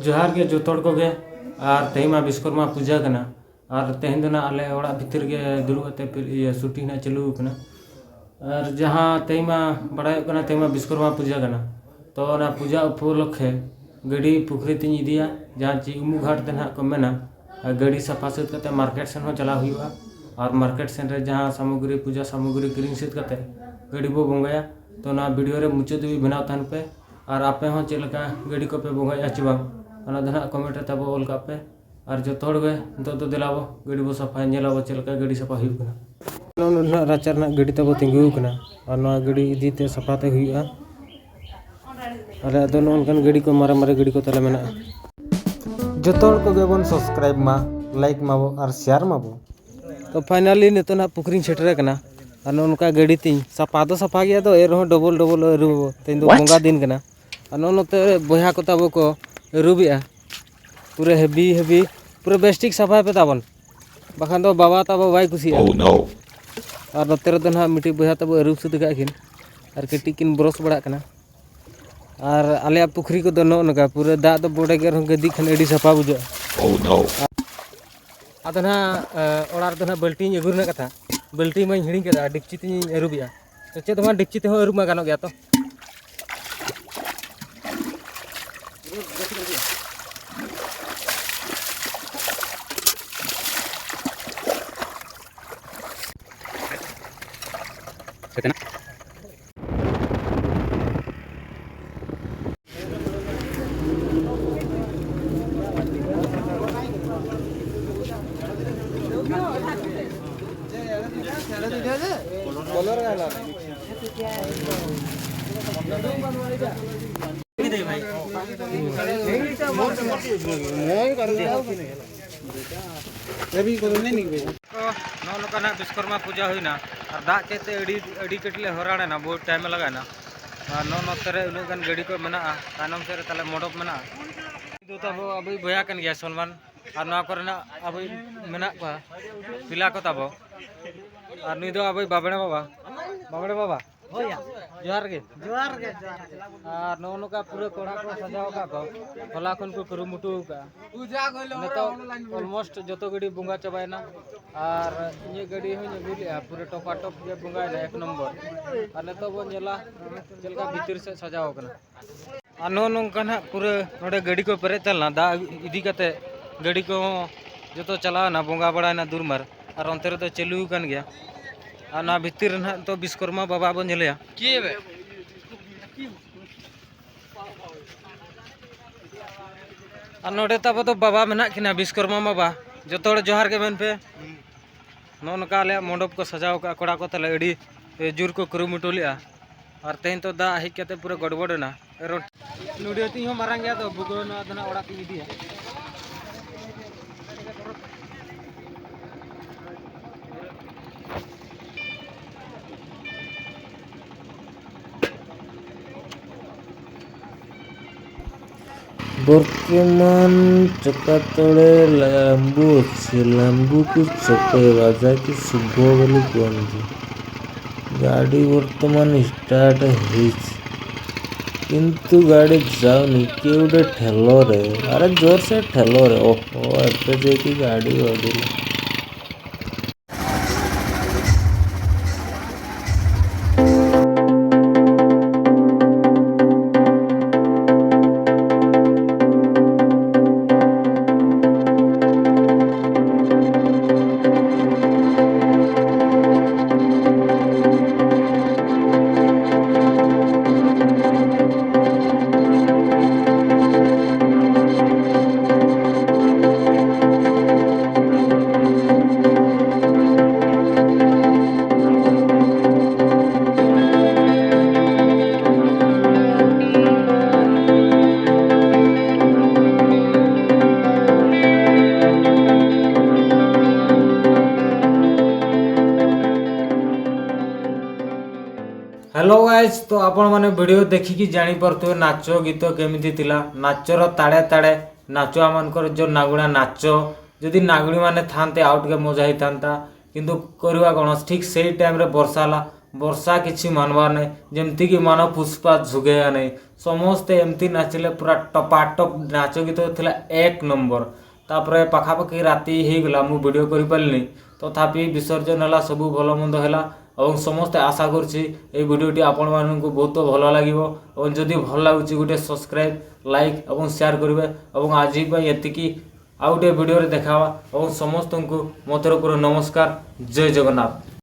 जोहार के जोतोड़ को गे और तेहिमा विश्वकर्मा पूजा कना और तेहिन दोना आले ओड़ा भितर के दुरुते ये शूटिंग ना चालू कना और जहाँ तेहिमा बड़ाय कना तेहिमा विश्वकर्मा पूजा कना तो ना पूजा उपलक्षे गड़ी पुखरी तीन इदिया जहाँ ची उमु घाट ते को मेना गड़ी सफा सद कते मार्केट सेन हो चला हुआ और मार्केट सेन रे जहाँ सामग्री पूजा सामग्री किरिंग सद कते गड़ी बो बंगाया तो ना वीडियो रे मुचाद भी बनाव तहन पे और आपे हो चलका गड़ी को पे बंगाया ची बांग अना दना कमेंट रे तबो ऑल कापे और जो तोड़ गए तो दिलाबो गड़ी बो सफा नेलाबो चलका गड़ी सफा हुई कना नो राचार ना गड़ी तबो तिंगु कना और ना गड़ी इदी ते सफा ते हुईआ अरे दोनों उनकन गड़ी को मारे मारे गड़ी को तले मेना जो तोड़ को गेबन सब्सक्राइब मा लाइक माबो और शेयर माबो तो फाइनली नितना पुखरी छेटरे कना और उनका गड़ी तीन सफा तो सफा गया तो एरो डबल डबल रुबो तेन दो बंगा दिन कना और नोते बया को तबो को रुबिया पूरे हेवी हेवी पूरे बेस्टिक सफा पे ताबन बखान दो बाबा तबो बाय कुसिया और नोते रे ना मिटी बया तबो अरूब सुद काकिन और कटी किन ब्रश बड़ा कना और आले पुखरी को दोनों नका पूरे दा तो बोड़े के गदी खन एडी सफा बुझा आदो ना ओड़ार दो ना बाल्टी अगुरना कथा बाल्टी में हिड़ी के डिक्ची तीन अरूबिया तो चेत मा डिक्ची ते हो अरूब मा गानो गया तो विश्वकर्मा पूजा हुईना और दाग के अड़ी कटले हराना बहुत टाइम लगाना और नोते उन गड़ी को मेना तानम से तले मंडप मेना तब अभी बया कन गया सलमान और ना करना अभी मेना को पिला को तब और नुई दो अभी बाबड़े बाबा जोहार के और नौका पूरे कोड़ा को सजाव का होला खन को कुरुमुटु का तो ऑलमोस्ट जो गड़ी बुंगा चबायना और ये गड़ी हो गुलिया पूरे टोपा टोप जे बुंगायना एक नंबर और तो बो नेला चलका भीतर से सजाव कना और नोका ना पूरे नोडे गड़ी को पेरे तलना दा इदी कते गड़ी को जो चलाना बुंगा बड़ाना दुरमर और अंते रे तो चालू कन गया और ना भीतर ना तो विश्वकर्मा बाबा बन झेलिया और नोडे तब तो बाबा मेना किना विश्वकर्मा बाबा जो तोड़ जोहार के मेन पे नोका ले मंडप को सजाव का कोड़ा को तले अड़ी जोर को कुरुमुटु लिया और तेन तो दा हिक कते पूरा गड़बड़ना नुडियो ती हो मारांग गया तो बुगो ना दना ओड़ा की दिया बर्तमान चका तले लंबू को चकेवा जाकि शुभ बोली कहते गाड़ी वर्तमान स्टार्ट किंतु गाड़ी जाऊनी किए गोटे ठेलो रे अरे जोर से ठेलो रे ओहो एते जे गाड़ी ओडिला हेलो गाइस तो आपण माने वीडियो देखिकी जानी परथुवे नाच गीत केमिति थिला नाचर ताड़े ताड़े नाचुआ मानकर जो नागुणा नाच जदि नागुणी माने थांते आउट के मजा ही थांता किंतु करवा कोन ठीक सेही टाइम रे वर्षा ला वर्षा किछि मानवा नै जेमति कि मानो पुष्पा झुगेया नै समस्ते एमती नाचिले पूरा टपाटप नाच गीत थिला 1 नंबर। तापरे पाखापाखि राति हो गला मु वीडियो करि पारलिनी तथापि विसर्जन हला सब भल मंद हला और समस्ते आशा करछि ए वीडियोटी आपण मानकु बहुत भल लागिवो और जदि भल लागुछि गोटे सब्सक्राइब लाइक और शेयर करिवे और आज पई एतिकी आउ गोटे वीडियो रे देखावा और समस्त को मो तरफ नमस्कार। जय जगन्नाथ।